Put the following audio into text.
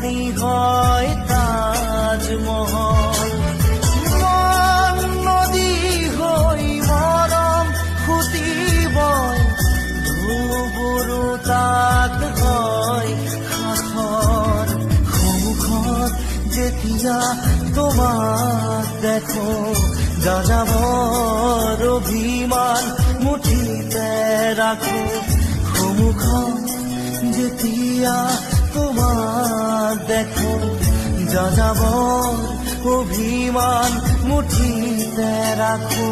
পানী হয় তাজমহল। মন নদী হৈ মৰম ফুটিবই, ঢৌবোৰো তাত হয় সাঁথৰ। সন্মুখত যেতিয়া তোমাক দেখো, যাযাবৰ অভিমান মুঠিতে ৰাখো। সন্মুখত যেতিয়া তোমাক দেখো, যাযাবৰ অভিমান মুঠিতে ৰাখো।